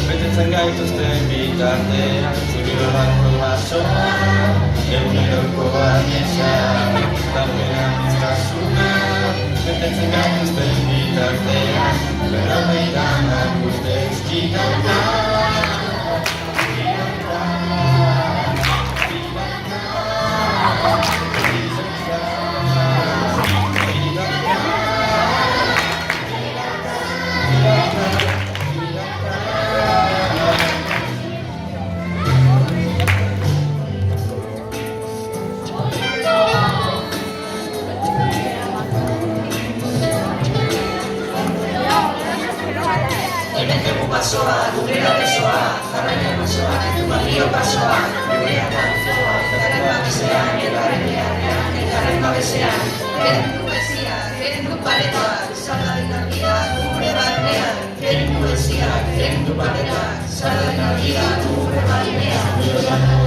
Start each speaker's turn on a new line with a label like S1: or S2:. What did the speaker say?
S1: Betetzen gaituzten bitartean Zuriolako basoa Eguneroko amesa Talpean iztasuna Betetzen gaituzten bitartean Berrogeitan akuste ezkitauta
S2: Pasoa, gurera besoa, jarraia pasoa, balio pasoa, gurea danzoa, elkarren babesean, elkarren beharrean, elkarren babesean, geren poesia, geren pareta, salda dinamia, gure barnean, geren poesia, geren pareta, salda dinamia, gure barnean.